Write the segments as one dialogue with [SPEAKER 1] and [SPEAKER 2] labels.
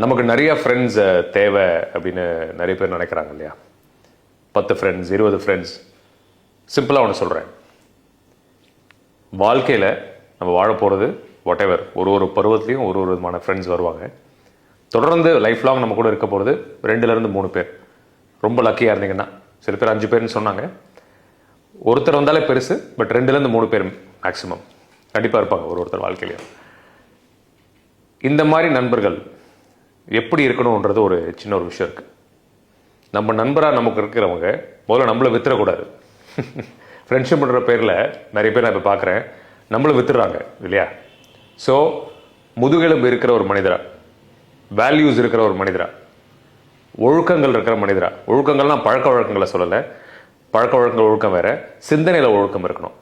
[SPEAKER 1] நமக்கு நிறைய ஃப்ரெண்ட்ஸ் தேவை அப்படின்னு நிறைய பேர் நினைக்கிறாங்க இல்லையா? 10 ஃப்ரெண்ட்ஸ், 20 ஃப்ரெண்ட்ஸ். சிம்பிளாக ஒன்று சொல்கிறேன். வாழ்க்கையில் நம்ம வாழ போகிறது வாட் எவர், ஒரு பருவத்துலேயும் ஒரு விதமான ஃப்ரெண்ட்ஸ் வருவாங்க. தொடர்ந்து லைஃப் லாங் நம்ம கூட இருக்க போகிறது 2லேருந்து 3 பேர். ரொம்ப லக்கியாக இருந்தீங்கன்னா, சில பேர் 5 பேர்னு சொன்னாங்க. ஒருத்தர் வந்தாலே பெருசு, பட் 2லேருந்து 3 பேர் மேக்ஸிமம் கண்டிப்பாக இருப்பாங்க ஒருத்தர் வாழ்க்கையிலையும். இந்த மாதிரி நண்பர்கள் எப்படி இருக்கணுன்றது ஒரு சின்ன ஒரு விஷயம் இருக்குது. நம்ம நண்பராக நமக்கு இருக்கிறவங்க முதல்ல நம்மளை வித்துறக்கூடாது. ஃப்ரெண்ட்ஷிப் பண்ணுற பேரில் நிறைய பேர் நான் இப்போ பார்க்குறேன், நம்மளை வித்துடுறாங்க இல்லையா? ஸோ முதுகெலும்பு இருக்கிற ஒரு மனிதரா, வேல்யூஸ் இருக்கிற ஒரு மனிதரா, ஒழுக்கங்கள் இருக்கிற மனிதரா, ஒழுக்கங்கள்லாம் பழக்க வழக்கங்களை சொல்லலை, பழக்க வழக்கங்கள் ஒழுக்கம் வேறு, சிந்தனையில் ஒழுக்கம் இருக்கணும்.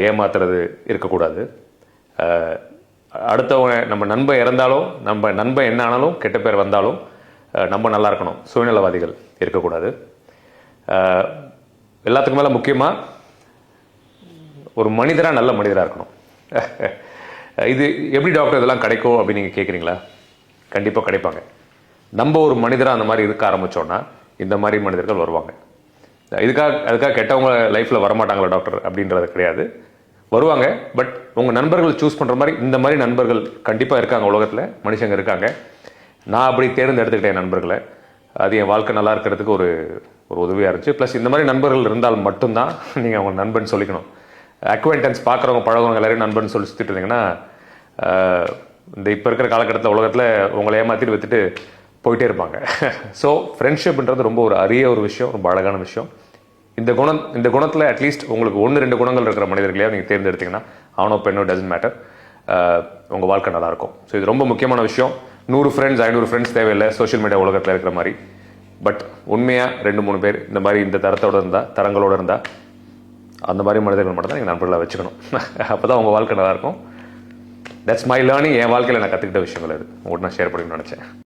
[SPEAKER 1] ஏமாத்துறது இருக்கக்கூடாது. அடுத்தவங்க நம்ம நண்பன் இறந்தாலும், நம்ம நண்பன் என்ன ஆனாலும், கெட்ட பேர் வந்தாலும் நம்ம நல்லா இருக்கணும். சுயநலவாதிகள் இருக்கக்கூடாது. எல்லாத்துக்கும் மேலே முக்கியமாக ஒரு மனிதராக நல்ல மனிதராக இருக்கணும். இது எப்படி டாக்டர் இதெல்லாம் கிடைக்கும் அப்படின்னு நீங்கள் கேட்குறீங்களா? கண்டிப்பாக கிடைப்பாங்க. நம்ம ஒரு மனிதராக அந்த மாதிரி இருக்க ஆரம்பித்தோன்னா இந்த மாதிரி மனிதர்கள் வருவாங்க. அதுக்காக கெட்டவங்க லைஃப்பில் வரமாட்டாங்களா டாக்டர் அப்படின்றது கிடையாது, வருவாங்க. பட் உங்கள் நண்பர்கள் சூஸ் பண்ணுற மாதிரி இந்த மாதிரி நண்பர்கள் கண்டிப்பாக இருக்காங்க, உலகத்தில் மனுஷங்க இருக்காங்க. நான் அப்படி தேர்ந்தெடுத்துக்கிட்டேன் நண்பர்களை. அது என் வாழ்க்கை நல்லா இருக்கிறதுக்கு ஒரு உதவியாக இருந்துச்சு. ப்ளஸ் இந்த மாதிரி நண்பர்கள் இருந்தால் மட்டும்தான் நீங்கள் அவங்க நண்பன் சொல்லிக்கணும். அக்வைண்டன்ஸ் பார்க்குறவங்க பழகவங்க எல்லாரையும் நண்பன் சொல்லி சுற்றிட்டு இருந்தீங்கன்னா, இந்த இப்போ இருக்கிற காலகட்டத்தில் உலகத்தில் உங்களை ஏமாற்றிட்டு விற்றுட்டு போயிட்டே இருப்பாங்க. ஸோ ஃப்ரெண்ட்ஷிப்ன்றது ரொம்ப ஒரு அரிய ஒரு விஷயம், ரொம்ப அழகான விஷயம். இந்த குணத்தில் அட்லீஸ்ட் உங்களுக்கு 1-2 குணங்கள் இருக்கிற மனிதர்களையாக நீங்கள் தேர்ந்தெடுத்தீங்கன்னா, அவனோ பெண்ணோ டசன்ட் மேட்டர், உங்கள் வாழ்க்கை நல்லாயிருக்கும். ஸோ இது ரொம்ப முக்கியமான விஷயம். 100 ஃப்ரெண்ட்ஸ் 500 ஃப்ரெண்ட்ஸ் தேவையில்லை சோஷியல் மீடியா உலகத்தில் இருக்கிற மாதிரி. பட் உண்மையாக 2-3 பேர் இந்த மாதிரி இந்த தரங்களோடு இருந்தால் அந்த மாதிரி மனிதர்கள் மட்டும் தான் நீங்கள் நண்பர்களாக வச்சுக்கணும். அப்போ தான் உங்கள் வாழ்க்கை நல்லாயிருக்கும். That's my learning. என் வாழ்க்கையில் நான் கற்றுக்கிட்ட விஷயங்கள் அது உங்கள்கிட்ட நான் ஷேர் பண்ணிக்கணும்னு நினச்சேன்.